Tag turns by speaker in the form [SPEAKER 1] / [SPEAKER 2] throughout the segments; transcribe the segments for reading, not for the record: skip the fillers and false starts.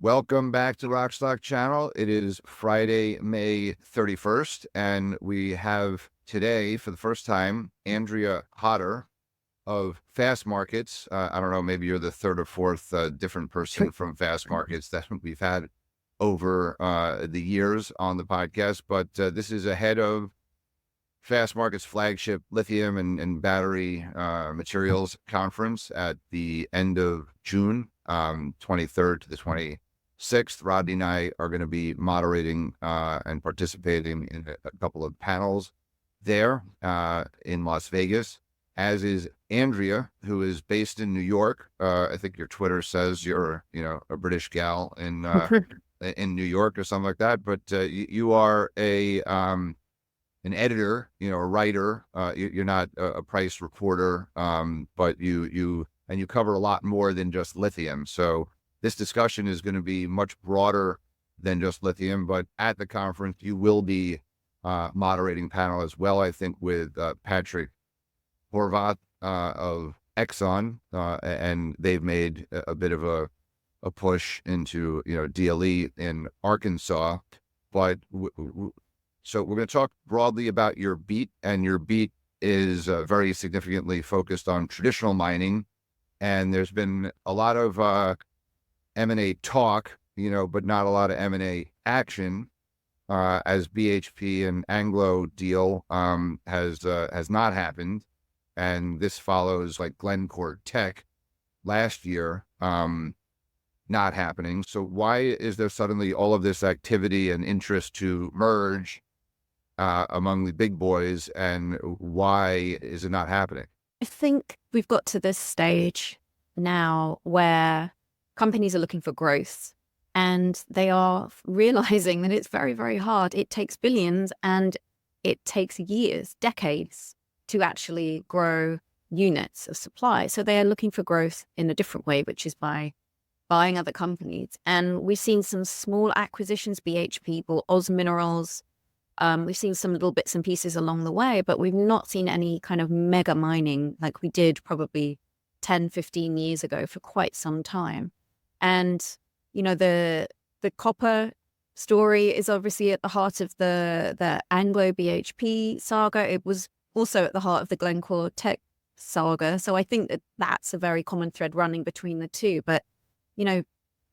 [SPEAKER 1] Welcome back to Rockstock Channel. It is Friday, May 31st, and we have today, for the first time, Andrea Hodder of Fastmarkets. I don't know, maybe you're the third or fourth different person from Fastmarkets that we've had over the years on the podcast, but this is ahead of Fastmarkets' flagship lithium and battery materials conference at the end of June, 23rd to the 26th. Rodney and I are going to be moderating and participating in a couple of panels there in Las Vegas, as is Andrea, who is based in New York. I think your Twitter says you're, a British gal in New York or something like that. But you are an editor, a writer. You're not a price reporter, but you cover a lot more than just lithium. So this discussion is going to be much broader than just lithium. But at the conference, you will be moderating panel as well, I think, with Patrick Horvath of Exxon, and they've made a bit of a push into DLE in Arkansas. But so we're going to talk broadly about your beat, and your beat is very significantly focused on traditional mining. And there's been a lot of M&A talk, but not a lot of M&A action, as BHP and Anglo deal has not happened. And this follows like Glencore Tech last year not happening. So why is there suddenly all of this activity and interest to merge among the big boys, and why is it not happening?
[SPEAKER 2] I think we've got to this stage now where companies are looking for growth, and they are realizing that it's very, very hard. It takes billions and it takes years, decades to actually grow units of supply. So they are looking for growth in a different way, which is by buying other companies. And we've seen some small acquisitions. BHP bought Oz Minerals. We've seen some little bits and pieces along the way, but we've not seen any kind of mega mining like we did probably 10, 15 years ago for quite some time. And, the copper story is obviously at the heart of the Anglo BHP saga. It was also at the heart of the Glencore Tech saga. So I think that that's a very common thread running between the two. But,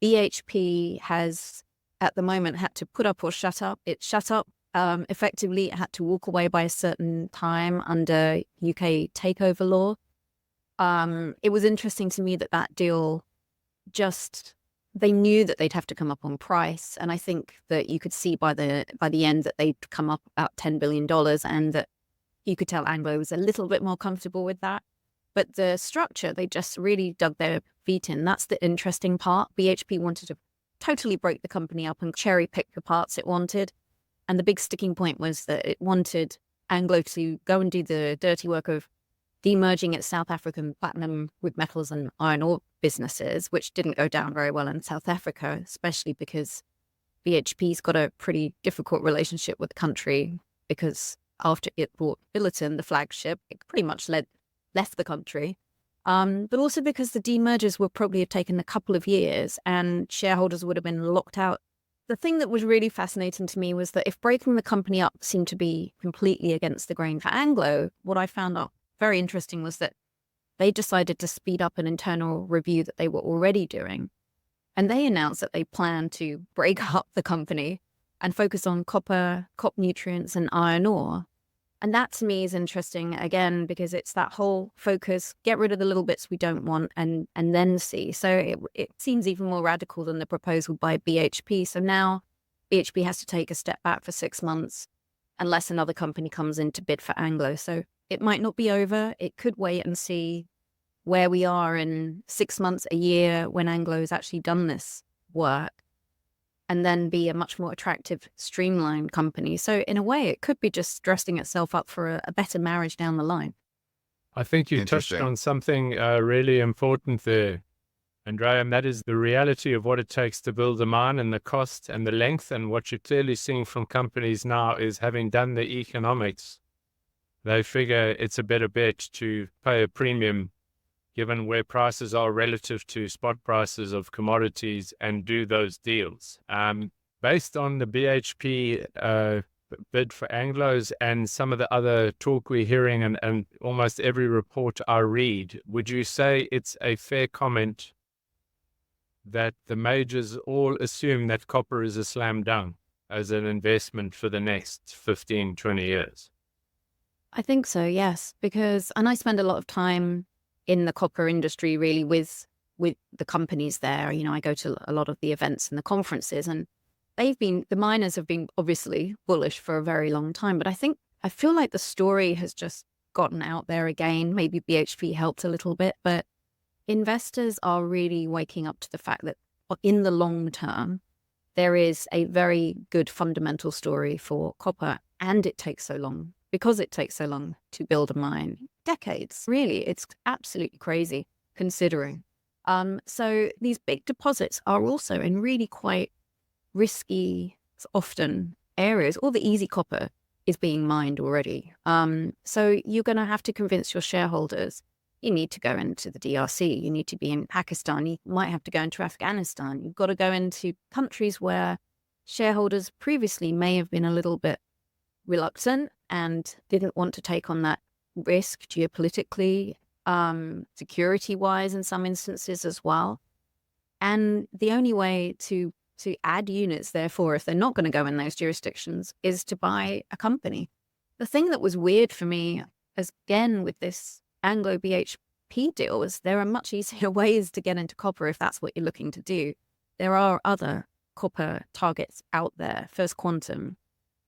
[SPEAKER 2] BHP has at the moment had to put up or shut up. It shut up. Effectively, it had to walk away by a certain time under UK takeover law. It was interesting to me that deal they knew that they'd have to come up on price. And I think that you could see by the end that they'd come up about $10 billion, and that you could tell Anglo was a little bit more comfortable with that. But the structure, they just really dug their feet in. That's the interesting part. BHP wanted to totally break the company up and cherry pick the parts it wanted. And the big sticking point was that it wanted Anglo to go and do the dirty work of demerging its South African platinum with metals and iron ore businesses, which didn't go down very well in South Africa, especially because BHP's got a pretty difficult relationship with the country, because after it bought Billiton, the flagship, it pretty much left the country. But also because the demergers would probably have taken a couple of years and shareholders would have been locked out. The thing that was really fascinating to me was that if breaking the company up seemed to be completely against the grain for Anglo, what I found out very interesting was that they decided to speed up an internal review that they were already doing. And they announced that they plan to break up the company and focus on copper, crop nutrients, and iron ore. And that to me is interesting, again, because it's that whole focus, get rid of the little bits we don't want and then see. So it seems even more radical than the proposal by BHP. So now BHP has to take a step back for 6 months unless another company comes in to bid for Anglo. So it might not be over. It could wait and see where we are in 6 months, a year, when Anglo has actually done this work, and then be a much more attractive, streamlined company. So in a way, it could be just dressing itself up for a better marriage down the line.
[SPEAKER 3] I think you touched on something really important there, Andrea, and that is the reality of what it takes to build a mine, and the cost and the length. And what you're clearly seeing from companies now is, having done the economics, they figure it's a better bet to pay a premium given where prices are relative to spot prices of commodities, and do those deals. Based on the BHP bid for Anglos and some of the other talk we're hearing and almost every report I read, would you say it's a fair comment that the majors all assume that copper is a slam dunk as an investment for the next 15, 20 years?
[SPEAKER 2] I think so, yes, because, and I spend a lot of time in the copper industry really with the companies there. You know, I go to a lot of the events and the conferences, and the miners have been obviously bullish for a very long time, but I feel like the story has just gotten out there again. Maybe BHP helped a little bit, but investors are really waking up to the fact that in the long term, there is a very good fundamental story for copper, and it takes so long. Because it takes so long to build a mine, decades, really, it's absolutely crazy considering. So these big deposits are also in really quite risky, often areas. All the easy copper is being mined already. So you're going to have to convince your shareholders. You need to go into the DRC. You need to be in Pakistan. You might have to go into Afghanistan. You've got to go into countries where shareholders previously may have been a little bit reluctant and didn't want to take on that risk geopolitically, security-wise in some instances as well. And the only way to add units, therefore, if they're not going to go in those jurisdictions, is to buy a company. The thing that was weird for me, as again with this Anglo BHP deal, was there are much easier ways to get into copper if that's what you're looking to do. There are other copper targets out there. First Quantum,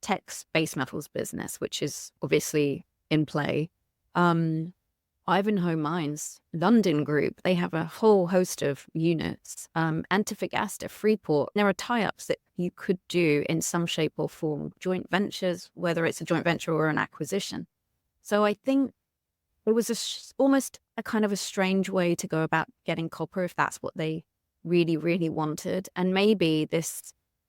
[SPEAKER 2] Tech's base metals business, which is obviously in play. Ivanhoe Mines, London Group, they have a whole host of units. Antofagasta, Freeport, there are tie-ups that you could do in some shape or form, joint ventures, whether it's a joint venture or an acquisition. So I think it was almost a kind of a strange way to go about getting copper if that's what they really, really wanted. And maybe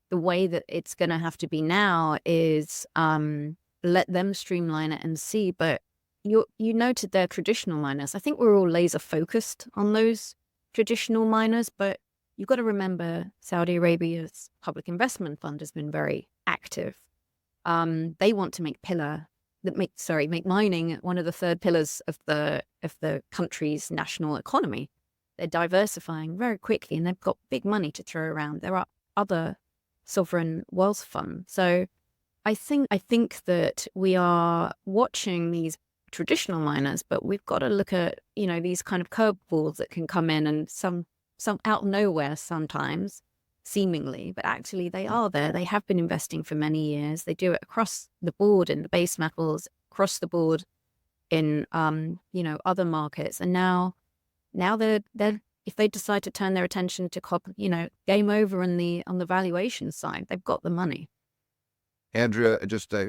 [SPEAKER 2] the way that it's going to have to be now is let them streamline it and see. But you noted their traditional miners. I think we're all laser focused on those traditional miners, but you've got to remember Saudi Arabia's public investment fund has been very active. They want to make mining one of the third pillars of the country's national economy. They're diversifying very quickly, and they've got big money to throw around. There are other sovereign wealth funds. So I think that we are watching these traditional miners, but we've got to look at, these kind of curveballs that can come in and some out of nowhere sometimes, seemingly, but actually they are there. They have been investing for many years. They do it across the board in the base metals, across the board in, other markets. And now they're if they decide to turn their attention to copper, game over on the valuation side. They've got the money.
[SPEAKER 1] Andrea,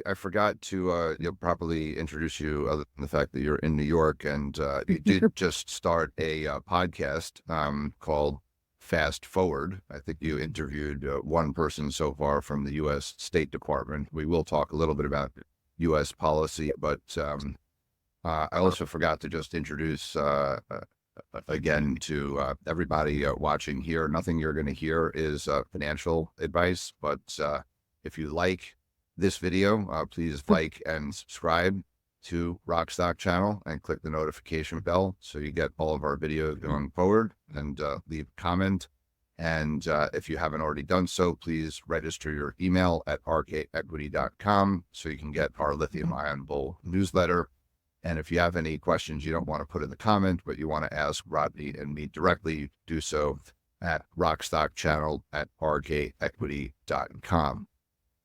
[SPEAKER 1] I forgot to properly introduce you, other than the fact that you're in New York, and you did just start a podcast called Fast Forward. I think you interviewed one person so far from the U.S. State Department. We will talk a little bit about U.S. policy, but I also forgot to just introduce again to everybody watching here. Nothing you're going to hear is financial advice, but if you like this video, please like and subscribe to Rockstock channel and click the notification bell so you get all of our videos going forward, and leave a comment. And if you haven't already done so, please register your email at rkequity.com so you can get our Lithium-ion Bull newsletter. And if you have any questions you don't want to put in the comment, but you want to ask Rodney and me directly, do so at rockstockchannel@rkequity.com.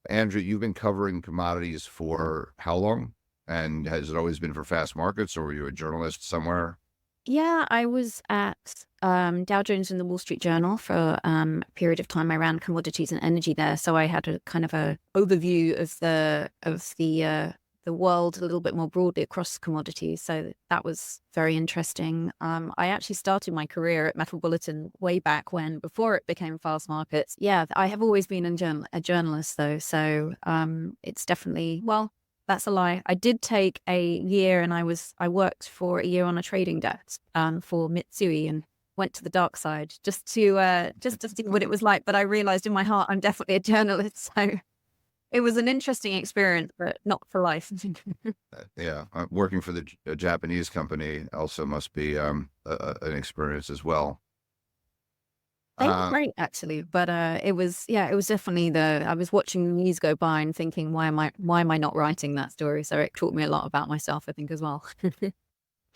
[SPEAKER 1] Andrea, you've been covering commodities for how long? And has it always been for Fastmarkets, or were you a journalist somewhere?
[SPEAKER 2] Yeah, I was at Dow Jones and the Wall Street Journal for a period of time. I ran commodities and energy there, so I had a kind of a overview of the world a little bit more broadly across commodities. So that was very interesting. I actually started my career at Metal Bulletin way back when, before it became Fastmarkets. Yeah, I have always been a journalist though. So it's definitely, That's a lie. I did take a year, and I worked for a year on a trading desk for Mitsui, and went to the dark side just to see what it was like. But I realized in my heart I'm definitely a journalist, so it was an interesting experience, but not for life.
[SPEAKER 1] Yeah, working for a Japanese company also must be an experience as well.
[SPEAKER 2] They were great, actually, but it was definitely I was watching the news go by and thinking, why am I not writing that story? So it taught me a lot about myself, I think, as well.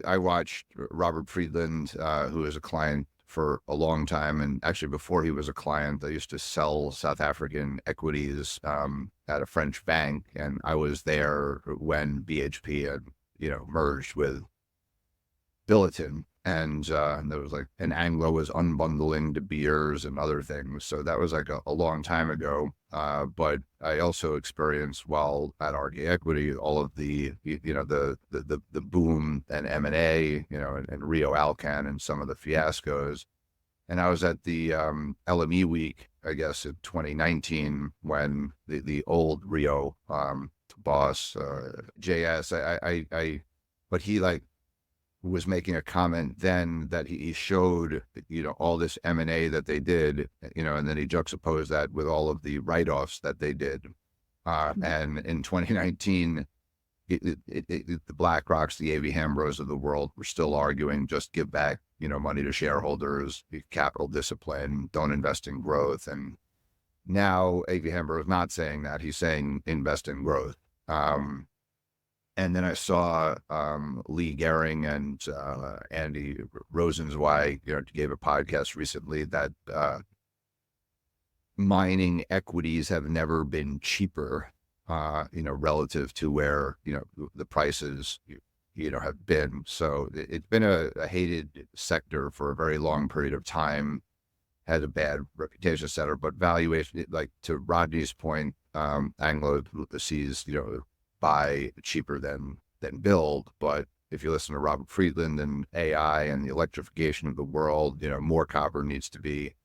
[SPEAKER 1] I watched Robert Friedland, who is a client for a long time, and actually before he was a client, I used to sell South African equities at a French bank, and I was there when BHP had merged with Billiton, and there was like, and Anglo was unbundling De Beers and other things. So that was like a long time ago. But I also experienced while at RK Equity all of the the boom and M&A, and Rio Alcan and some of the fiascos. And I was at the LME week, I guess, in 2019 when the old Rio boss JS, but he was making a comment then that he showed, all this M&A that they did, and then he juxtaposed that with all of the write-offs that they did. And in 2019, the BlackRocks, the AV Hambros of the world were still arguing, just give back, money to shareholders, capital discipline, don't invest in growth. And now AV Hambro is not saying that. He's saying invest in growth. And then I saw Lee Gehring and Andy Rosenzweig gave a podcast recently that mining equities have never been cheaper, relative to where the prices have been. So it's been a hated sector for a very long period of time. Had a bad reputation, et cetera. But valuation, like to Rodney's point, Anglo sees buy cheaper than build. But if you listen to Robert Friedland and AI and the electrification of the world, more copper needs to be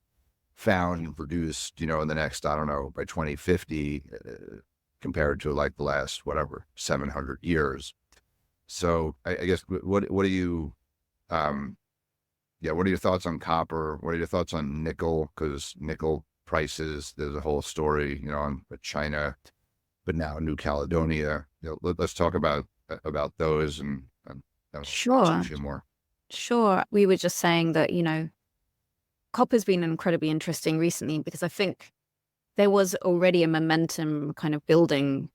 [SPEAKER 1] found and produced, in the next, I don't know, by 2050, compared to like the last, 700 years. So I guess, what are you, what are your thoughts on copper? What are your thoughts on nickel? Because nickel prices, there's a whole story, on China, but now New Caledonia. Let's talk about those and
[SPEAKER 2] Sure.
[SPEAKER 1] a few more.
[SPEAKER 2] Sure. We were just saying that, copper's been incredibly interesting recently because I think there was already a momentum kind of building,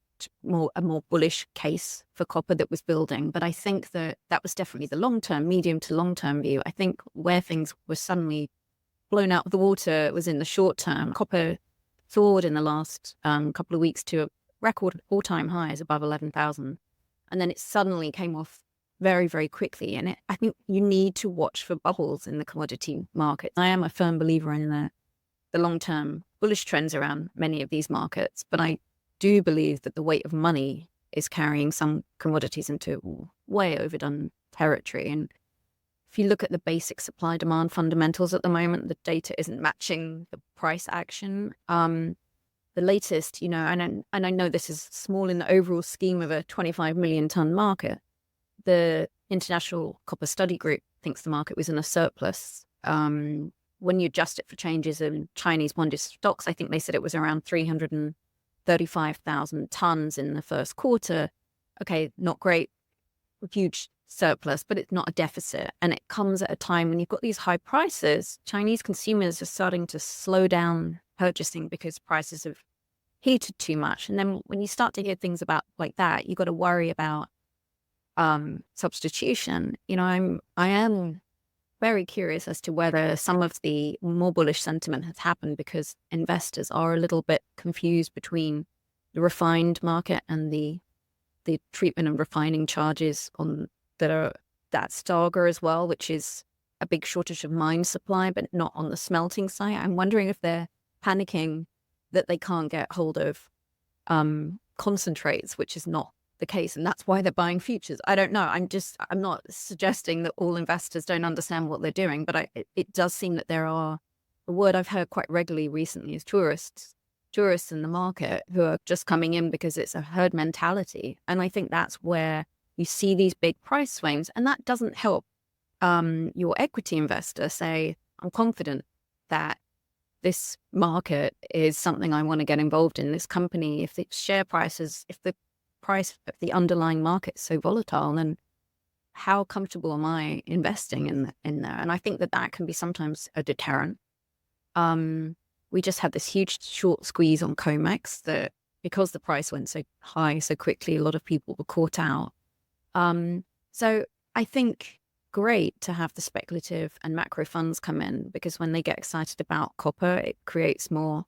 [SPEAKER 2] a more bullish case for copper that was building. But I think that was definitely the long-term, medium to long-term view. I think where things were suddenly blown out of the water was in the short term. Copper soared in the last couple of weeks to a record all-time highs above 11,000. And then it suddenly came off very, very quickly. And I think you need to watch for bubbles in the commodity market. I am a firm believer in the long-term bullish trends around many of these markets, but I do believe that the weight of money is carrying some commodities into way overdone territory. And if you look at the basic supply-demand fundamentals at the moment, the data isn't matching the price action. The latest, and I know this is small in the overall scheme of a 25 million ton market. The International Copper Study Group thinks the market was in a surplus. When you adjust it for changes in Chinese bonded stocks, I think they said it was around 335,000 tons in the first quarter. Okay, not great, huge surplus, but it's not a deficit. And it comes at a time when you've got these high prices. Chinese consumers are starting to slow down purchasing because prices have heated too much. And then when you start to hear things about like that, you've got to worry about substitution. I am very curious as to whether some of the more bullish sentiment has happened because investors are a little bit confused between the refined market and the treatment and refining charges that's Starga as well, which is a big shortage of mine supply, but not on the smelting side. I'm wondering if they're panicking that they can't get hold of concentrates, which is not the case, and that's why they're buying futures. I don't know. I'm not suggesting that all investors don't understand what they're doing, but it does seem that there are, a word I've heard quite regularly recently is tourists tourists in the market who are just coming in because it's a herd mentality. And I think that's where you see these big price swings, and that doesn't help your equity investor say, I'm confident that this market is something I want to get involved in, this company. If the share prices, if the price of the underlying market is so volatile, then how comfortable am I investing in there? And I think that can be sometimes a deterrent. We just had this huge short squeeze on COMEX that because the price went so high so quickly, a lot of people were caught out. So I think great to have the speculative and macro funds come in, because when they get excited about copper, it creates more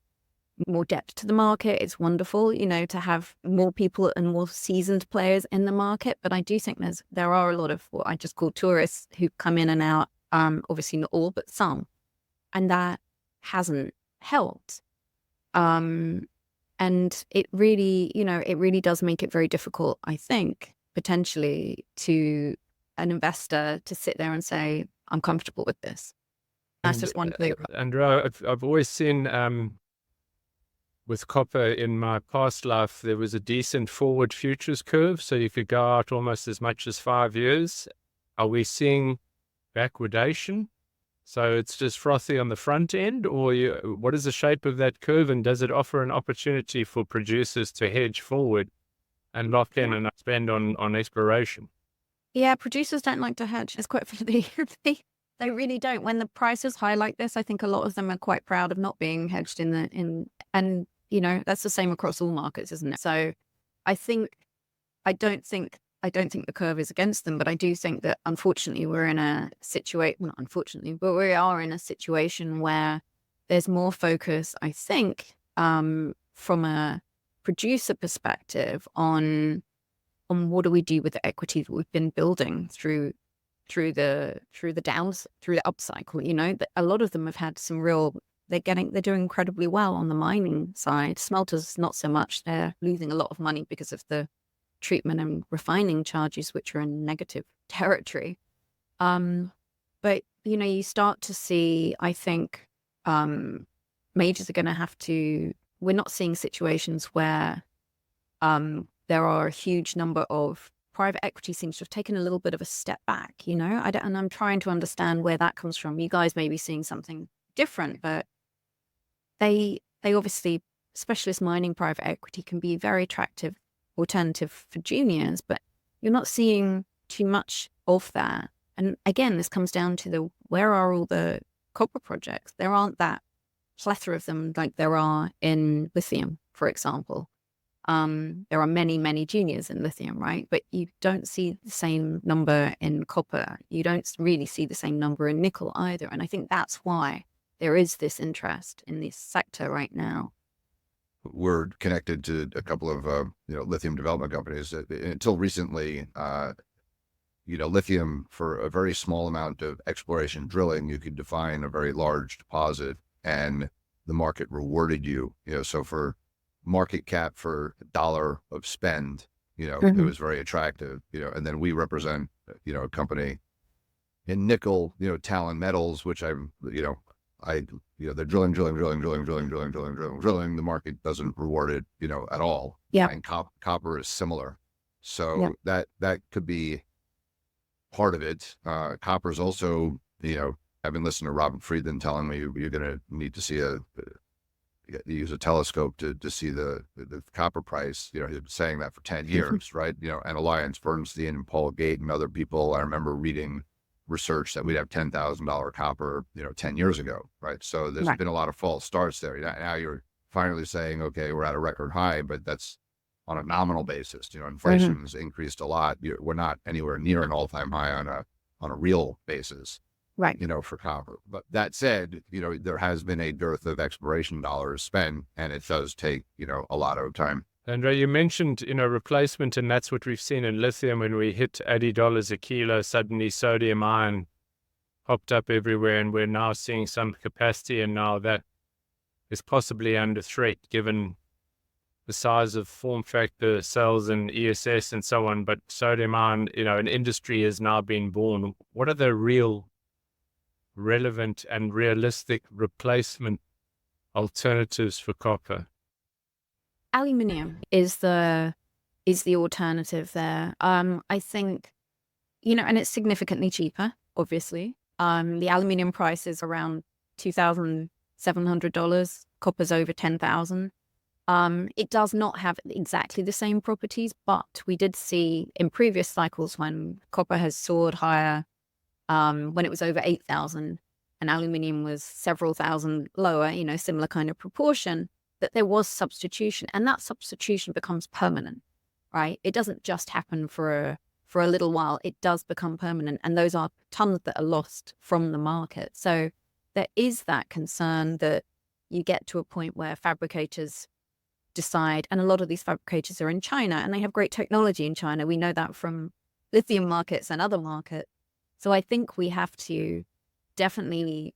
[SPEAKER 2] depth to the market. It's wonderful, to have more people and more seasoned players in the market. But I do think there are a lot of what I just call tourists who come in and out, obviously not all, but some. And that hasn't helped. And it really does make it very difficult, I think, potentially to an investor to sit there and say, I'm comfortable with this. That's just one thing.
[SPEAKER 3] Andrea, I've always seen with copper in my past life, there was a decent forward futures curve. So you could go out almost as much as 5 years. Are we seeing backwardation? So it's just frothy on the front end, or what is the shape of that curve? And does it offer an opportunity for producers to hedge forward and lock in and spend on exploration?
[SPEAKER 2] Yeah, producers don't like to hedge. It's quite funny. They really don't. When the price is high like this, I think a lot of them are quite proud of not being hedged and that's the same across all markets, isn't it? So I don't think the curve is against them, but I do think that unfortunately we're in a situation, not unfortunately, but we are in a situation where there's more focus, I think, from a producer perspective on what do we do with the equity that we've been building through the up cycle. That a lot of them have had some they're doing incredibly well on the mining side. Smelters, not so much. They're losing a lot of money because of the treatment and refining charges, which are in negative territory. But you start to see, I think, majors are going to have to. We're not seeing situations where there are a huge number of private equity seems to have taken a little bit of a step back. And I'm trying to understand where that comes from. You guys may be seeing something different, but they obviously, specialist mining private equity can be very attractive alternative for juniors, but you're not seeing too much of that. And again, this comes down to where are all the copper projects? There aren't that plethora of them like there are in lithium, for example. There are many, many juniors in lithium, right? But you don't see the same number in copper. You don't really see the same number in nickel either. And I think that's why there is this interest in this sector right now.
[SPEAKER 1] We're connected to a couple of lithium development companies. Until recently, lithium, for a very small amount of exploration drilling, you could define a very large deposit, and the market rewarded you. So for market cap for $1 of spend, it was very attractive. And then we represent a company in nickel, Talon Metals, which they're drilling. The market doesn't reward it, at all.
[SPEAKER 2] Yeah.
[SPEAKER 1] And copper is similar. So that could be part of it. Copper is also, I've been listening to Robert Friedland telling me you're going to need to see use a telescope to see the copper price. He's been saying that for 10 years, right? And Alliance Bernstein and Paul Gate and other people, I remember reading research that we'd have $10,000 copper, 10 years ago, right? So there's been a lot of false starts there. Now you're finally saying, okay, we're at a record high, but that's on a nominal basis. Inflation's increased a lot. We're not anywhere near an all-time high on a real basis,
[SPEAKER 2] right?
[SPEAKER 1] For copper. But that said, there has been a dearth of exploration dollars spent, and it does take, a lot of time.
[SPEAKER 3] Andrea, you mentioned, replacement, and that's what we've seen in lithium. When we hit $80 a kilo, suddenly sodium ion popped up everywhere, and we're now seeing some capacity, and now that is possibly under threat given the size of form factor cells and ESS and so on. But sodium ion, an industry has now been born. What are the real relevant and realistic replacement alternatives for copper?
[SPEAKER 2] Aluminium is the alternative there. I think, and it's significantly cheaper, obviously. The aluminium price is around $2,700. Copper's over 10,000. It does not have exactly the same properties, but we did see in previous cycles when copper has soared higher, when it was over 8,000 and aluminium was several thousand lower, similar kind of proportion, that there was substitution, and that substitution becomes permanent, right? It doesn't just happen for a little while. It does become permanent, and those are tons that are lost from the market. So there is that concern that you get to a point where fabricators decide, and a lot of these fabricators are in China, and they have great technology in China. We know that from lithium markets and other markets. So I think we have to definitely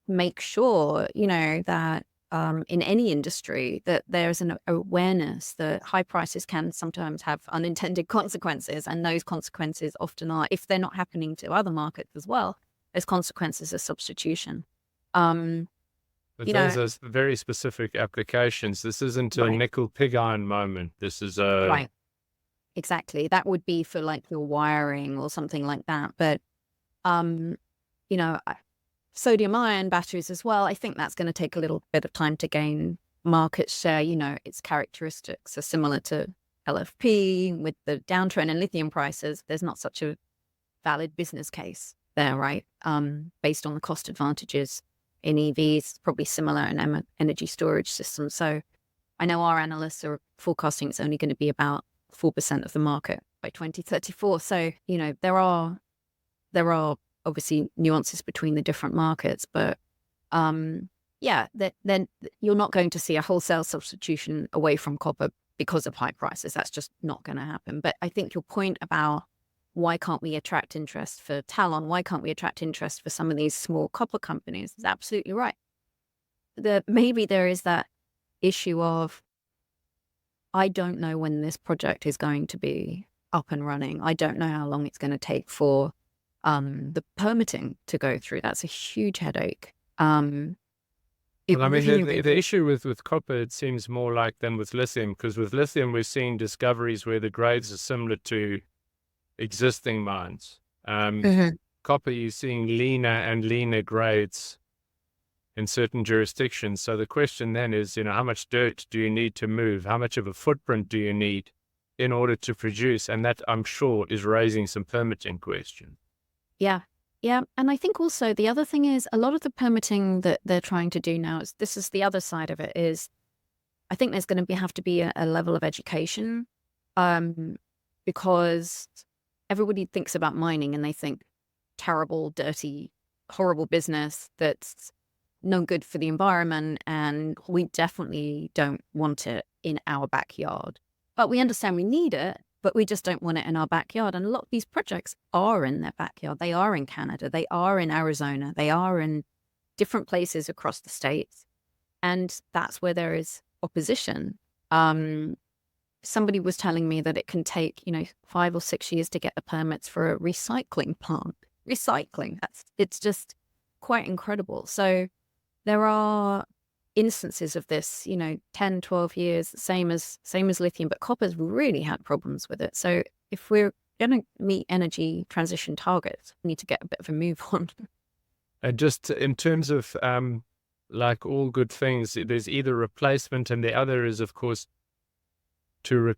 [SPEAKER 2] make sure, that in any industry that there's an awareness that high prices can sometimes have unintended consequences, and those consequences often are, if they're not happening to other markets as well, there's consequences of substitution.
[SPEAKER 3] But those are very specific applications. This isn't a nickel pig iron moment. This is a...
[SPEAKER 2] Right. Exactly. That would be for like your wiring or something like that. But, sodium ion batteries as well, I think that's going to take a little bit of time to gain market share. Its characteristics are similar to LFP. With the downtrend in lithium prices, there's not such a valid business case there, right? Based on the cost advantages in EVs, probably similar in energy storage systems. So I know our analysts are forecasting it's only going to be about 4% of the market by 2034. So, there are obviously nuances between the different markets, but then you're not going to see a wholesale substitution away from copper because of high prices. That's just not going to happen. But I think your point about why can't we attract interest for Talon? Why can't we attract interest for some of these small copper companies is absolutely right. Maybe there is that issue of, I don't know when this project is going to be up and running. I don't know how long it's going to take for the permitting to go through. That's a huge headache.
[SPEAKER 3] The issue with copper, it seems more like than with lithium, because with lithium, we're seeing discoveries where the grades are similar to existing mines. Copper, you're seeing leaner and leaner grades in certain jurisdictions. So the question then is, how much dirt do you need to move? How much of a footprint do you need in order to produce? And that, I'm sure, is raising some permitting questions.
[SPEAKER 2] Yeah. And I think also the other thing is a lot of the permitting that they're trying to do now, this is the other side of it, is I think there's going to have to be a level of education, because everybody thinks about mining and they think terrible, dirty, horrible business that's no good for the environment, and we definitely don't want it in our backyard. But we understand we need it, but we just don't want it in our backyard. And a lot of these projects are in their backyard. They are in Canada. They are in Arizona. They are in different places across the states. And that's where there is opposition. Somebody was telling me that it can take, 5 or 6 years to get the permits for a recycling plant. Recycling, it's just quite incredible. So there are instances of this, 10, 12 years, same as lithium, but copper's really had problems with it. So if we're going to meet energy transition targets, we need to get a bit of a move on.
[SPEAKER 3] And just in terms of, like all good things, there's either replacement, and the other is, of course, to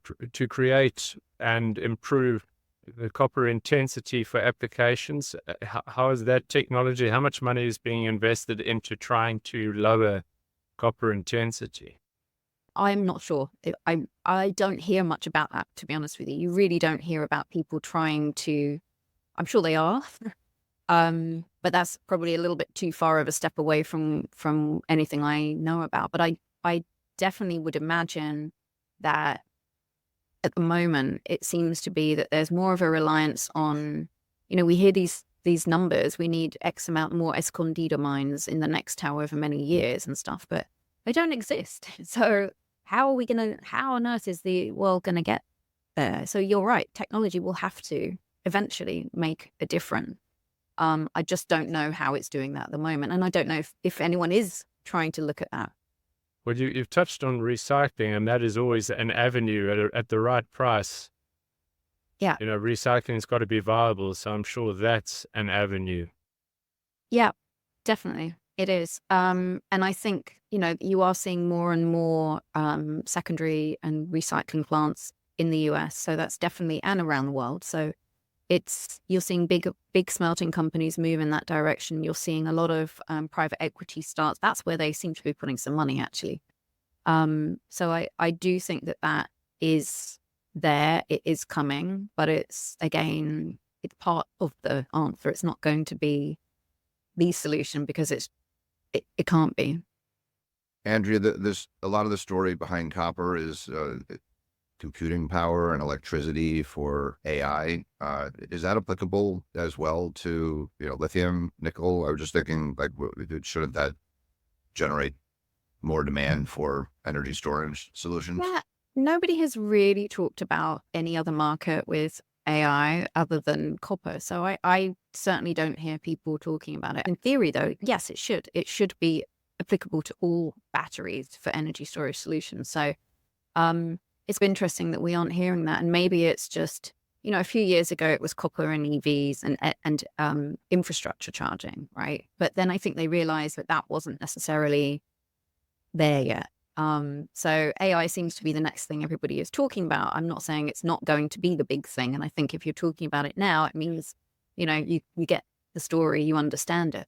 [SPEAKER 3] create and improve the copper intensity for applications. How is that technology? How much money is being invested into trying to lower copper intensity?
[SPEAKER 2] I'm not sure. I don't hear much about that, to be honest with you. You really don't hear about people trying to. I'm sure they are, but that's probably a little bit too far of a step away from anything I know about. But I definitely would imagine that at the moment it seems to be that there's more of a reliance on, we hear these numbers, we need X amount more escondido mines in the next however many years and stuff, but they don't exist. So how on earth is the world going to get there? So you're right, technology will have to eventually make a difference. I just don't know how it's doing that at the moment. And I don't know if anyone is trying to look at that.
[SPEAKER 3] Well, you've touched on recycling, and that is always an avenue at the right price.
[SPEAKER 2] Yeah.
[SPEAKER 3] Recycling's got to be viable, so I'm sure that's an avenue.
[SPEAKER 2] Yeah, definitely. It is. And I think, you are seeing more and more secondary and recycling plants in the US. So that's definitely, and around the world. So you're seeing big smelting companies move in that direction. You're seeing a lot of private equity starts. That's where they seem to be putting some money, actually. So I do think that is there. It is coming, but it's part of the answer. It's not going to be the solution because it can't be.
[SPEAKER 1] Andrea, a lot of the story behind copper is computing power and electricity for AI. Is that applicable as well to lithium, nickel? I was just thinking, like, shouldn't that generate more demand for energy storage solutions?
[SPEAKER 2] Yeah, nobody has really talked about any other market with AI other than copper. So I certainly don't hear people talking about it. In theory, though, yes, it should. It should be applicable to all batteries for energy storage solutions. So it's interesting that we aren't hearing that. And maybe it's just, a few years ago, it was copper and EVs and infrastructure charging, right? But then I think they realized that wasn't necessarily there yet. So AI seems to be the next thing everybody is talking about. I'm not saying it's not going to be the big thing. And I think if you're talking about it now, it means, you get the story, you understand it.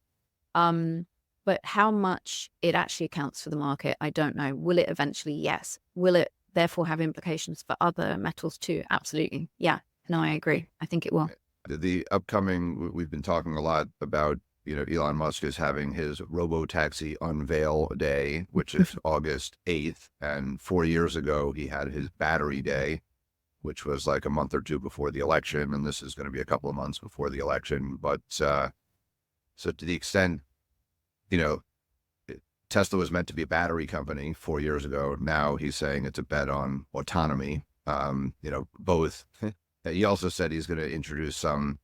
[SPEAKER 2] But how much it actually accounts for the market, I don't know. Will it eventually? Yes. Will it therefore have implications for other metals too? Absolutely. Yeah. No, I agree. I think it will.
[SPEAKER 1] The upcoming, we've been talking a lot about, Elon Musk is having his robo-taxi unveil day, which is August 8th. And 4 years ago, he had his battery day, which was like a month or two before the election. And this is going to be a couple of months before the election. But so to the extent, Tesla was meant to be a battery company 4 years ago. Now he's saying it's a bet on autonomy. Both. He also said he's going to introduce some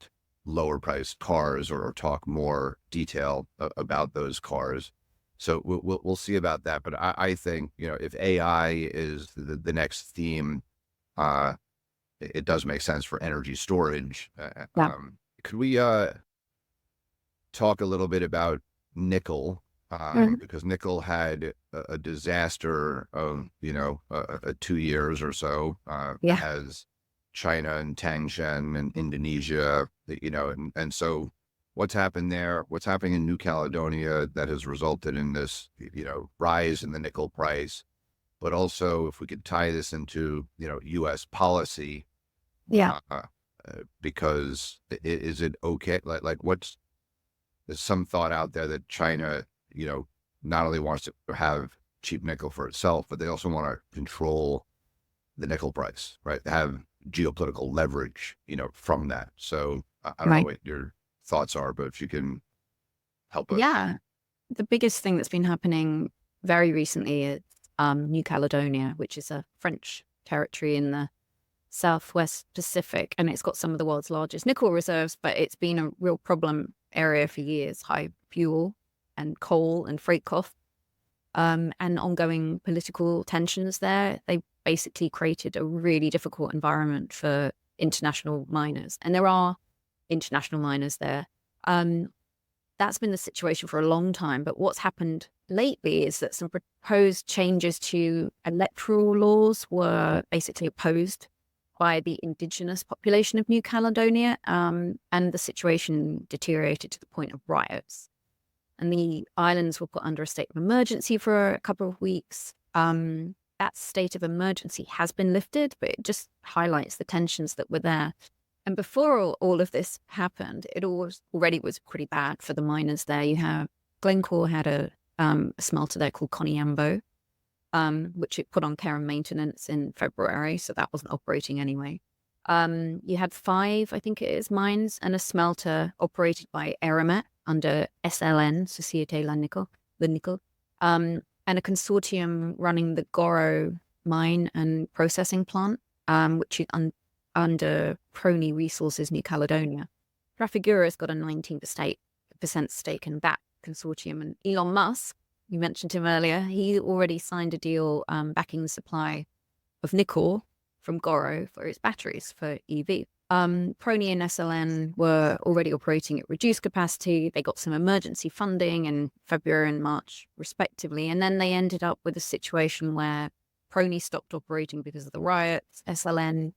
[SPEAKER 1] lower priced cars or talk more detail about those cars. So we'll see about that. But I think, if AI is the next theme, it does make sense for energy storage.
[SPEAKER 2] Yeah.
[SPEAKER 1] Could we talk a little bit about nickel? Because nickel had a disaster of, 2 years or so, as China and Tangshan and Indonesia, and so what's happened there, what's happening in New Caledonia that has resulted in this, rise in the nickel price, but also if we could tie this into, U.S. policy, because is it okay? Like there's some thought out there that China, not only wants to have cheap nickel for itself, but they also want to control the nickel price, right? They have geopolitical leverage, from that. So I don't know what your thoughts are, but if you can help us.
[SPEAKER 2] Yeah. The biggest thing that's been happening very recently is New Caledonia, which is a French territory in the Southwest Pacific, and it's got some of the world's largest nickel reserves, but it's been a real problem area for years. High fuel and coal and freight costs, and ongoing political tensions there. They basically created a really difficult environment for international miners, and there are international miners there. That's been the situation for a long time, but what's happened lately is that some proposed changes to electoral laws were basically opposed by the indigenous population of New Caledonia, and the situation deteriorated to the point of riots. And the islands were put under a state of emergency for a couple of weeks. That state of emergency has been lifted, but it just highlights the tensions that were there. And before all of this happened, it already was pretty bad for the miners there. You have Glencore had a smelter there called Koniambo, which it put on care and maintenance in February, so that wasn't operating anyway. You had 5, I think it is, mines and a smelter operated by Eramet under SLN, Société La Nickel, and a consortium running the Goro mine and processing plant, which is under Crony Resources New Caledonia. Trafigura's got a 19% stake in that consortium, and Elon Musk you mentioned him earlier. He already signed a deal backing the supply of nickel from Goro for its batteries for EV. Prony and SLN were already operating at reduced capacity. They got some emergency funding in February and March, respectively. And then they ended up with a situation where Prony stopped operating because of the riots. SLN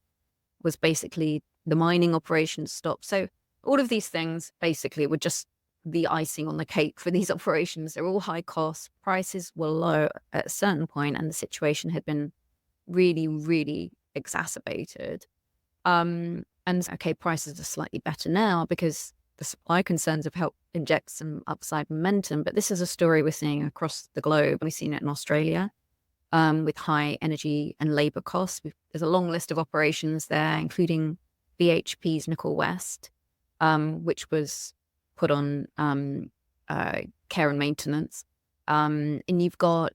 [SPEAKER 2] was basically the mining operations stopped. So all of these things basically were just the icing on the cake for these operations. They're all high cost. Prices were low at a certain point, and the situation had been really, really exacerbated. And okay, prices are slightly better now because the supply concerns have helped inject some upside momentum. But this is a story we're seeing across the globe. We've seen it in Australia with high energy and labor costs. There's a long list of operations there, including BHP's Nickel West, which was put on care and maintenance. And you've got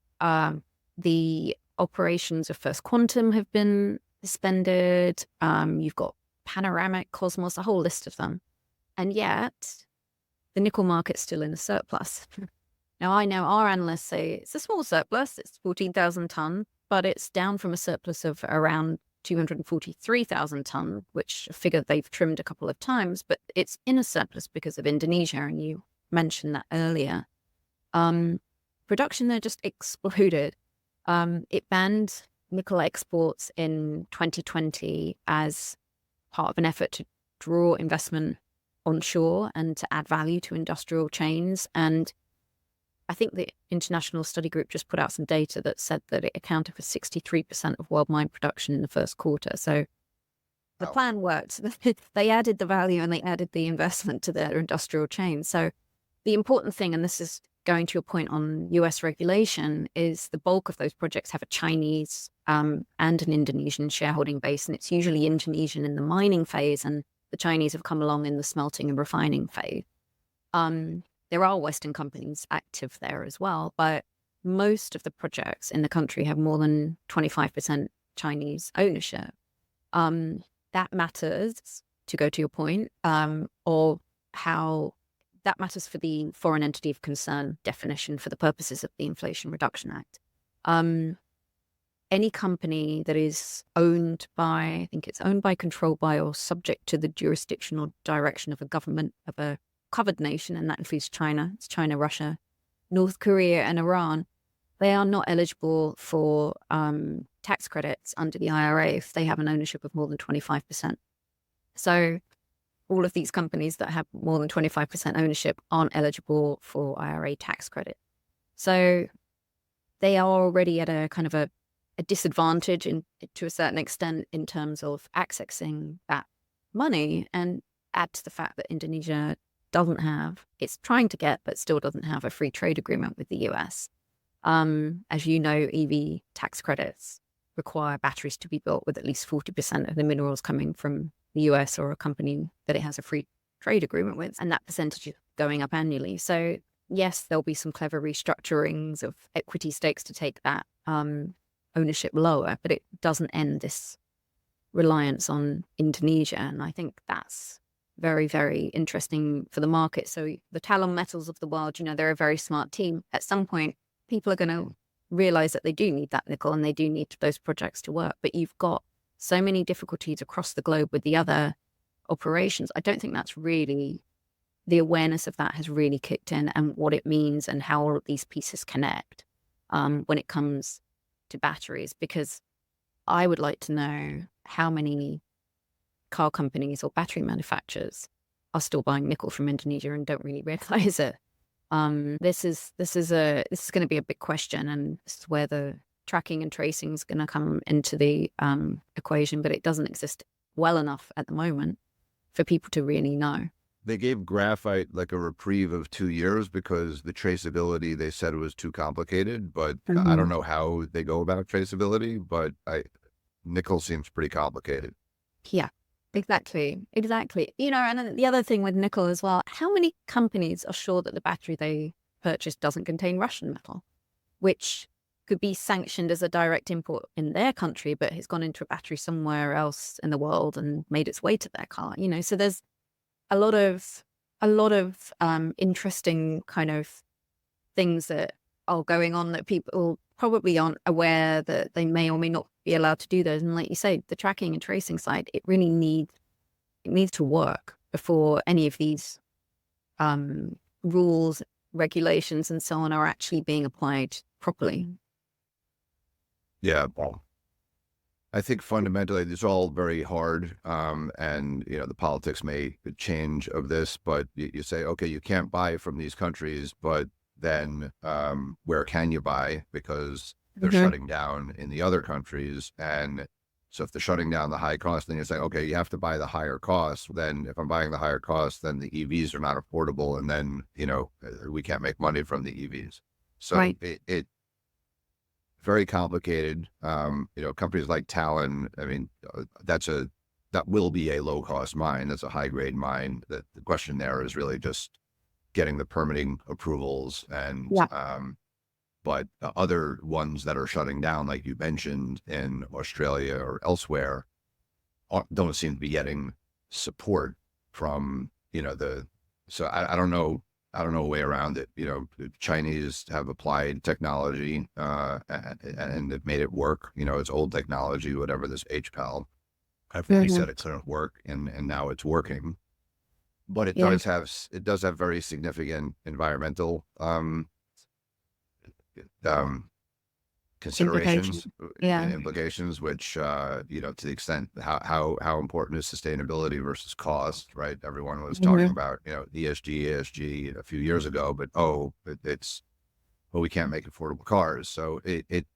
[SPEAKER 2] the operations of First Quantum have been suspended. You've got Panoramic, Cosmos, a whole list of them. And yet, the nickel market's still in a surplus. Now, I know our analysts say it's a small surplus, it's 14,000 tonnes, but it's down from a surplus of around 243,000 tonnes, which a figure they've trimmed a couple of times, but it's in a surplus because of Indonesia, and you mentioned that earlier. Production there just exploded. It banned nickel exports in 2020 as part of an effort to draw investment onshore and to add value to industrial chains. And I think the International Study Group just put out some data that said that it accounted for 63% of world mine production in the first quarter. So the plan worked. They added the value and they added the investment to their industrial chain. So the important thing, and this is going to your point on US regulation, is the bulk of those projects have a Chinese and an Indonesian shareholding base, and it's usually Indonesian in the mining phase, and the Chinese have come along in the smelting and refining phase. There are Western companies active there as well, but most of the projects in the country have more than 25% Chinese ownership. That matters, to go to your point, or how that matters for the foreign entity of concern definition for the purposes of the Inflation Reduction Act. Any company that is owned by, I think it's owned by, controlled by, or subject to the jurisdiction or direction of a government of a covered nation, and that includes China. It's China, Russia, North Korea, and Iran. They are not eligible for tax credits under the IRA if they have an ownership of more than 25%. So all of these companies that have more than 25% ownership aren't eligible for IRA tax credit. So they are already at a kind of a disadvantage to a certain extent in terms of accessing that money, and add to the fact that Indonesia doesn't have, it's trying to get, but still doesn't have a free trade agreement with the US. As you know, EV tax credits require batteries to be built with at least 40% of the minerals coming from the US or a company that it has a free trade agreement with, and that percentage is going up annually. So yes, there'll be some clever restructurings of equity stakes to take that ownership lower, but it doesn't end this reliance on Indonesia. And I think that's very, very interesting for the market. So the Talon Metals of the world, they're a very smart team. At some point, people are going to realize that they do need that nickel and they do need those projects to work. But you've got so many difficulties across the globe with the other operations. I don't think that's really, the awareness of that has really kicked in, and what it means and how all of these pieces connect when it comes to batteries. Because I would like to know how many car companies or battery manufacturers are still buying nickel from Indonesia and don't really realize it. This is going to be a big question, and this is where the tracking and tracing is going to come into the equation, but it doesn't exist well enough at the moment for people to really know.
[SPEAKER 1] They gave graphite like a reprieve of 2 years because the traceability, they said, was too complicated, but I don't know how they go about traceability, but nickel seems pretty complicated.
[SPEAKER 2] Yeah. Exactly. And then the other thing with nickel as well, how many companies are sure that the battery they purchase doesn't contain Russian metal, which could be sanctioned as a direct import in their country, but has gone into a battery somewhere else in the world and made its way to their car, so there's a lot of interesting kind of things that are going on that people probably aren't aware that they may or may not be allowed to do those. And like you say, the tracking and tracing side, it really needs to work before any of these rules, regulations, and so on are actually being applied properly.
[SPEAKER 1] Yeah. I think fundamentally it's all very hard. And, the politics may change of this, but you say, okay, you can't buy from these countries, but then where can you buy? Because they're shutting down in the other countries. And so if they're shutting down the high cost, then you're saying, okay, you have to buy the higher cost. Then if I'm buying the higher cost, then the EVs are not affordable. And then, we can't make money from the EVs. So
[SPEAKER 2] Right.
[SPEAKER 1] it very complicated. Companies like Talon, I mean, that will be a low cost mine. That's a high grade mine. The question there is really just getting the permitting approvals and, but other ones that are shutting down, like you mentioned in Australia or elsewhere, don't seem to be getting support from, so I don't know. I don't know a way around it. The Chinese have applied technology, and they've made it work. It's old technology, whatever this HPAL. They said it couldn't work, and now it's working. But it does have very significant environmental considerations and implications, which to the extent how important is sustainability versus cost, right? Everyone was talking about ESG a few years ago, but we can't make affordable cars, so it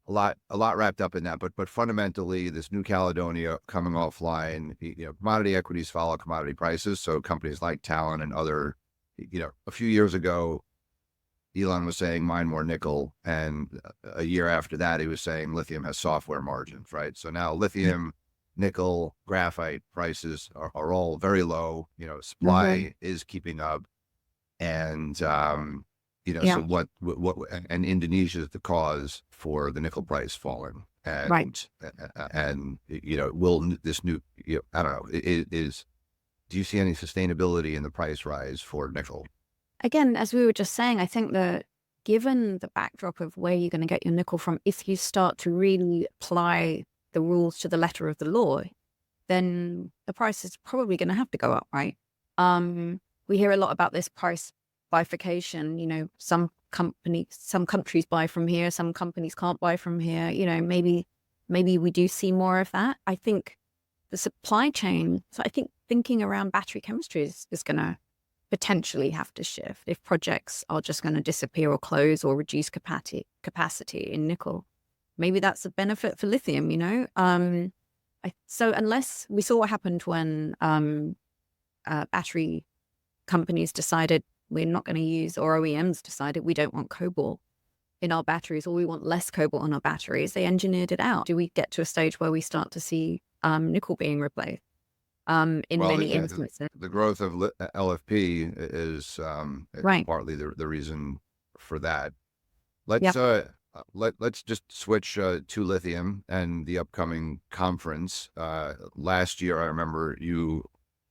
[SPEAKER 1] a lot wrapped up in that. But fundamentally, this New Caledonia coming offline, commodity equities follow commodity prices. So companies like Talon and other, a few years ago, Elon was saying mine more nickel, and a year after that, he was saying lithium has software margins, right? So now lithium, nickel, graphite prices are all very low. Supply is keeping up, and so what and Indonesia is the cause for the nickel price falling, and will this new I don't know do you see any sustainability in the price rise for nickel?
[SPEAKER 2] Again, as we were just saying, I think that given the backdrop of where you're going to get your nickel from, if you start to really apply the rules to the letter of the law, then the price is probably going to have to go up, right? We hear a lot about this price bifurcation. Some countries buy from here, some companies can't buy from here. Maybe we do see more of that. I think the supply chain, so I think thinking around battery chemistry is going to potentially have to shift if projects are just going to disappear or close or reduce capacity in nickel. Maybe that's a benefit for lithium, so unless we saw what happened when battery companies decided we're not going to use, or OEMs decided we don't want cobalt in our batteries, or we want less cobalt in our batteries, they engineered it out. Do we get to a stage where we start to see nickel being replaced? Many instances.
[SPEAKER 1] The growth of LFP is partly the reason for that. Let's just switch to lithium and the upcoming conference. Last year, I remember you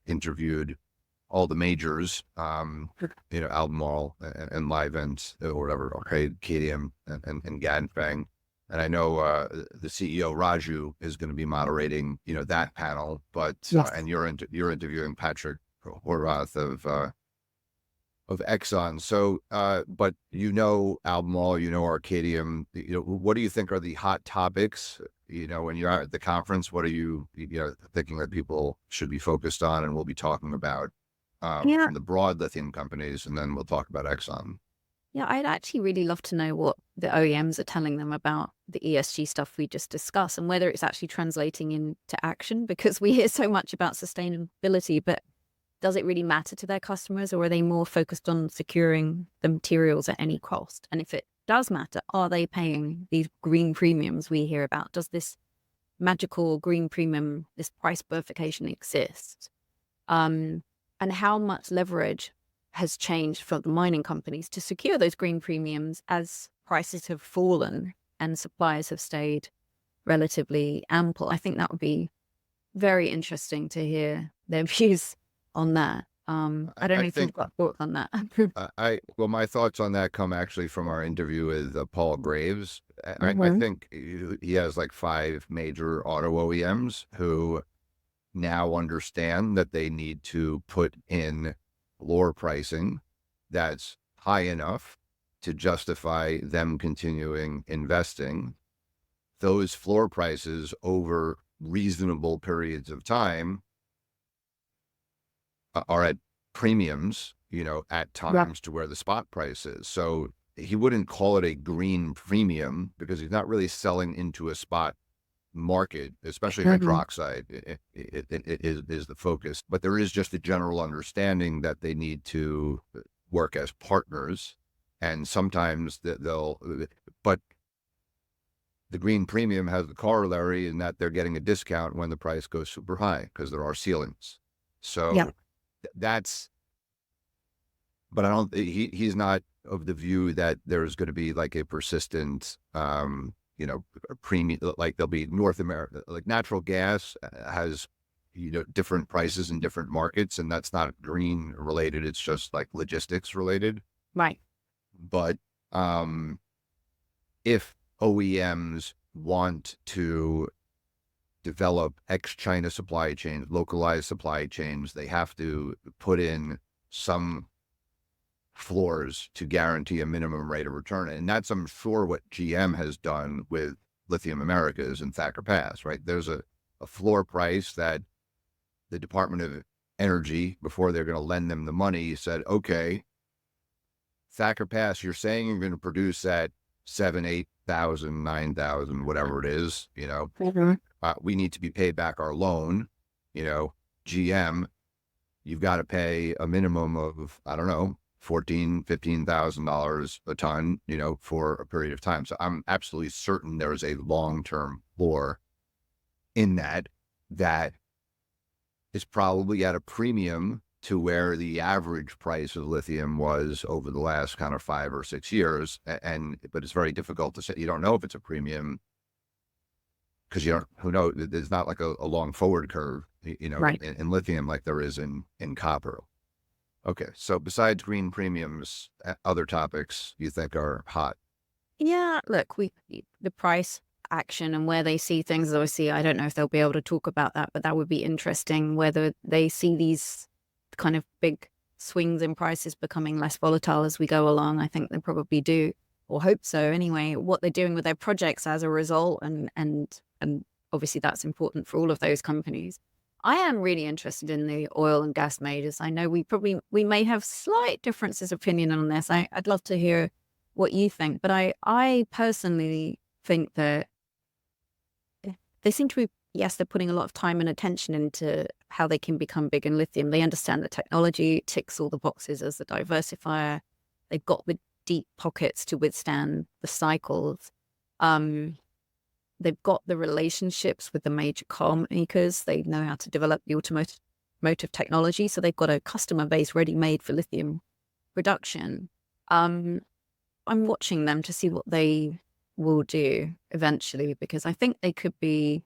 [SPEAKER 1] interviewed all the majors, Albemarle and Livent or whatever, Arcadium and Ganfeng. And I know the CEO Raju is going to be moderating, that panel. But and you're interviewing Patrick Horvath of Exxon. So, but Albemarle, Arcadium. What do you think are the hot topics? When you're out at the conference, what are you thinking that people should be focused on, and we'll be talking about from the broad lithium companies, and then we'll talk about Exxon.
[SPEAKER 2] Yeah, I'd actually really love to know what the OEMs are telling them about the ESG stuff we just discussed, and whether it's actually translating into action, because we hear so much about sustainability, but does it really matter to their customers, or are they more focused on securing the materials at any cost? And if it does matter, are they paying these green premiums we hear about? Does this magical green premium, this price bifurcation exist? And how much leverage has changed for the mining companies to secure those green premiums as prices have fallen and supplies have stayed relatively ample? I think that would be very interesting to hear their views on that. I don't know if you've got thoughts on that.
[SPEAKER 1] Well, my thoughts on that come actually from our interview with Paul Graves. I think he has like 5 major auto OEMs who now understand that they need to put in floor pricing that's high enough to justify them continuing investing. Those floor prices over reasonable periods of time are at premiums, at times to where the spot price is. So he wouldn't call it a green premium because he's not really selling into a spot market, especially hydroxide it is the focus. But there is just a general understanding that they need to work as partners, and sometimes but the green premium has the corollary in that they're getting a discount when the price goes super high because there are ceilings. So that's, but I don't, he's not of the view that there's going to be like a persistent, premium, like there'll be North America, like natural gas has, different prices in different markets, and that's not green related. It's just like logistics related.
[SPEAKER 2] Right.
[SPEAKER 1] But, if OEMs want to develop ex-China supply chains, localized supply chains, they have to put in some floors to guarantee a minimum rate of return. And that's, I'm sure, what GM has done with Lithium Americas and Thacker Pass, right? There's a floor price that the Department of Energy, before they're going to lend them the money, said, okay, Thacker Pass, you're saying you're going to produce at 7,000, 8,000, 9,000, whatever it is, we need to be paid back our loan. GM, you've got to pay a minimum of, I don't know, $14,000, $15,000 a ton, for a period of time. So I'm absolutely certain there's a long-term floor in that is probably at a premium to where the average price of lithium was over the last kind of 5 or 6 years. But it's very difficult to say. You don't know if it's a premium because who knows? There's not like a long forward curve,
[SPEAKER 2] right.
[SPEAKER 1] in lithium like there is in copper. Okay. So besides green premiums, other topics you think are hot?
[SPEAKER 2] Yeah, look, the price action and where they see things, obviously, I don't know if they'll be able to talk about that, but that would be interesting, whether they see these kind of big swings in prices becoming less volatile as we go along. I think they probably do, or hope so anyway, what they're doing with their projects as a result. And obviously that's important for all of those companies. I am really interested in the oil and gas majors. I know we may have slight differences of opinion on this. I'd love to hear what you think, but I personally think that they seem to be, yes, they're putting a lot of time and attention into how they can become big in lithium. They understand the technology, ticks all the boxes as a diversifier. They've got the deep pockets to withstand the cycles. They've got the relationships with the major car makers. They know how to develop the automotive technology. So they've got a customer base ready-made for lithium production. I'm watching them to see what they will do eventually, because I think they could be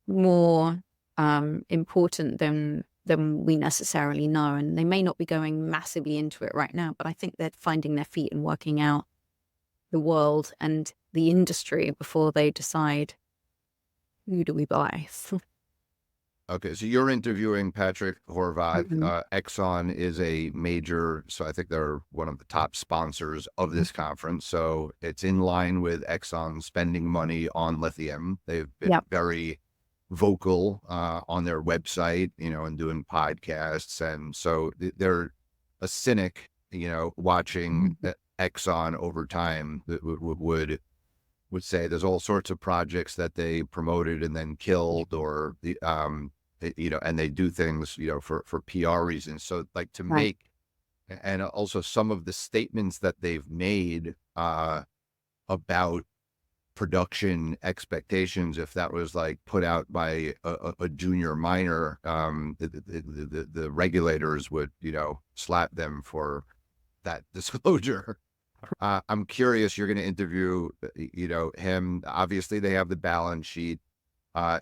[SPEAKER 2] more important than we necessarily know. And they may not be going massively into it right now, but I think they're finding their feet and working out the world and the industry before they decide, who do we buy?
[SPEAKER 1] Okay, so you're interviewing Patrick Horvath. Exxon is a major, so I think they're one of the top sponsors of this conference. So it's in line with Exxon spending money on lithium. They've been very vocal on their website, and doing podcasts. And so they're a cynic, watching Exxon over time that would say there's all sorts of projects that they promoted and then killed, or and they do things, for PR reasons. So like to make, and also some of the statements that they've made about production expectations, if that was like put out by a junior miner, the regulators would, slap them for that disclosure. I'm curious, you're going to interview, him. Obviously they have the balance sheet.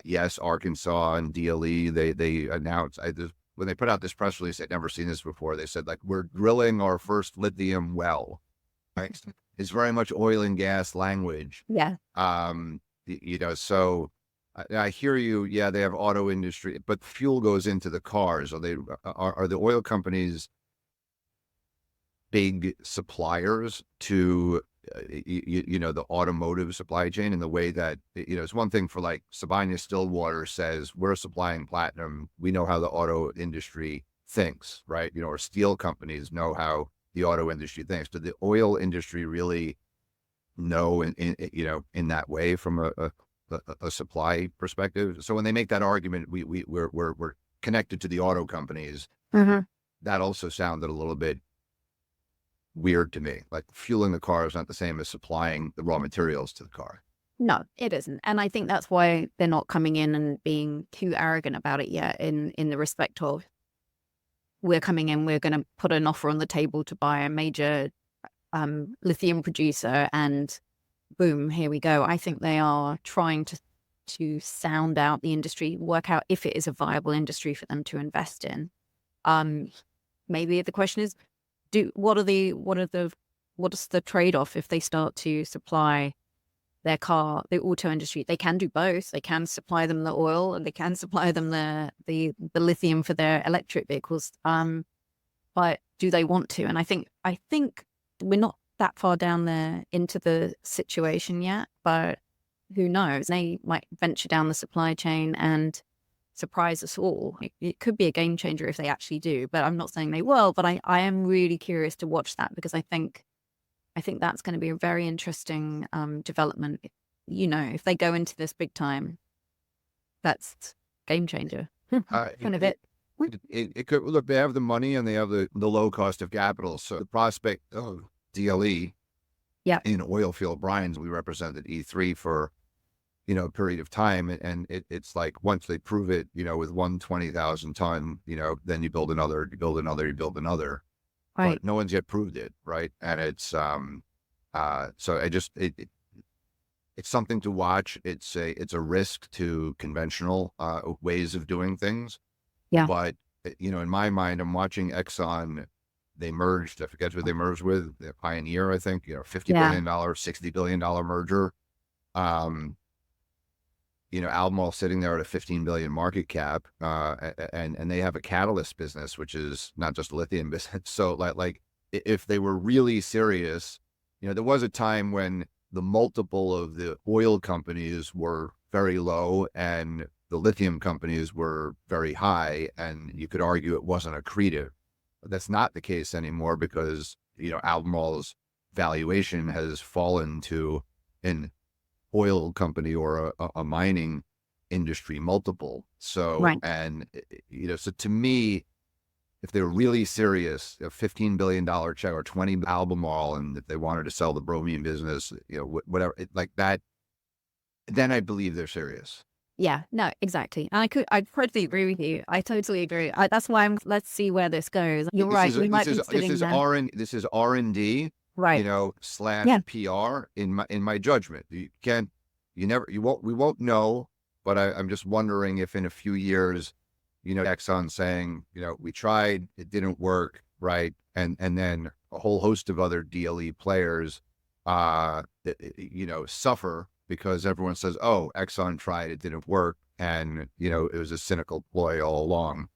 [SPEAKER 1] Yes, Arkansas and DLE, they announced, when they put out this press release, they'd never seen this before. They said, like, we're drilling our first lithium well. Right? It's very much oil and gas language.
[SPEAKER 2] Yeah.
[SPEAKER 1] So I hear you. Yeah, they have auto industry, but fuel goes into the cars. Are the oil companies big suppliers to the automotive supply chain, in the way that it's one thing for like Sibanye-Stillwater says we're supplying platinum, we know how the auto industry thinks, right? Or steel companies know how the auto industry thinks. Did the oil industry really know in that way from a supply perspective? So when they make that argument, we're connected to the auto companies.
[SPEAKER 2] Mm-hmm.
[SPEAKER 1] That also sounded a little bit weird to me. Like, fueling the car is not the same as supplying the raw materials to the car.
[SPEAKER 2] No, it isn't. And I think that's why they're not coming in and being too arrogant about it yet, in the respect of, we're coming in, we're going to put an offer on the table to buy a major lithium producer, and boom, here we go. I think they are trying to sound out the industry, work out if it is a viable industry for them to invest in. Maybe the question is, what is the trade-off if they start to supply the auto industry? They can do both. They can supply them the oil, and they can supply them the lithium for their electric vehicles. But do they want to? And I think we're not that far down there into the situation yet, but who knows? They might venture down the supply chain and surprise us all. It could be a game changer if they actually do, but I'm not saying they will. But I am really curious to watch that, because I think that's going to be a very interesting development. If they go into this big time, that's game changer. Kind of it.
[SPEAKER 1] It could look. They have the money and they have the low cost of capital. So the prospect of DLE, in oil field brines, we represented E3 for a period of time, and it's like, once they prove it, with 120,000 ton, then you build another, you build another.
[SPEAKER 2] Right.
[SPEAKER 1] But no one's yet proved it, right? And it's so it's something to watch. It's a risk to conventional ways of doing things.
[SPEAKER 2] Yeah.
[SPEAKER 1] But in my mind, I'm watching Exxon. They merged. I forget who they merged with. The Pioneer, I think. $50 billion, $60 billion merger. Albemarle sitting there at a 15 billion market cap, and they have a catalyst business, which is not just a lithium business. So like if they were really serious, there was a time when the multiple of the oil companies were very low and the lithium companies were very high, and you could argue it wasn't accretive. But that's not the case anymore, because Albemarle's valuation has fallen to an oil company or a mining industry multiple. So,
[SPEAKER 2] right.
[SPEAKER 1] And so to me, if they're really serious, a $15 billion check or 20 Albemarle, and if they wanted to sell the bromine business, whatever, like that, then I believe they're serious.
[SPEAKER 2] Yeah, no, exactly. I totally agree with you. I totally agree. That's why let's see where this goes. You're right. We might be sitting there.
[SPEAKER 1] This is R&D,
[SPEAKER 2] right?
[SPEAKER 1] / PR in my judgment. We won't know, but I'm just wondering if in a few years, Exxon saying, we tried, it didn't work, right? And then a whole host of other DLE players, suffer because everyone says, oh, Exxon tried, it didn't work. And, it was a cynical ploy all along,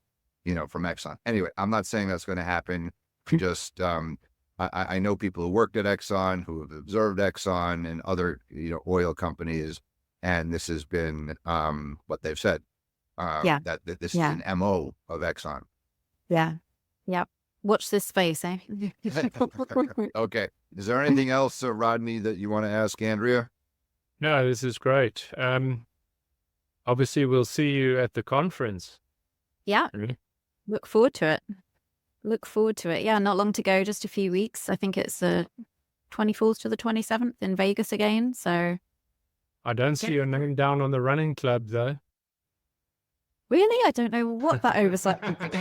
[SPEAKER 1] from Exxon. Anyway, I'm not saying that's going to happen. Just, I know people who worked at Exxon, who have observed Exxon and other, oil companies. And this has been what they've said, that this is an MO of Exxon.
[SPEAKER 2] Yeah. Yep. Watch this space, eh?
[SPEAKER 1] Okay. Is there anything else, Rodney, that you want to ask Andrea?
[SPEAKER 3] No, this is great. Obviously, we'll see you at the conference.
[SPEAKER 2] Yeah. Look forward to it. Yeah, not long to go, just a few weeks. I think it's the 24th to the 27th in Vegas again. So
[SPEAKER 3] I don't see your name down on the running club, though.
[SPEAKER 2] Really? I don't know what that oversight would be.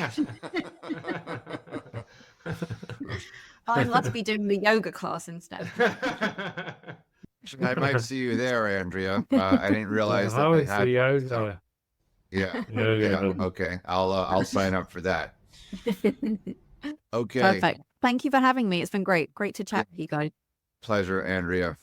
[SPEAKER 2] I must be doing the yoga class instead.
[SPEAKER 1] I might see you there, Andrea. I didn't realize that.
[SPEAKER 3] The yoga.
[SPEAKER 1] Yeah.
[SPEAKER 3] Yeah,
[SPEAKER 1] Yeah.
[SPEAKER 3] yeah.
[SPEAKER 1] Okay. I'll sign up for that. Okay.
[SPEAKER 2] Perfect. Thank you for having me. It's been great. Great to chat with you guys.
[SPEAKER 1] Pleasure, Andrea.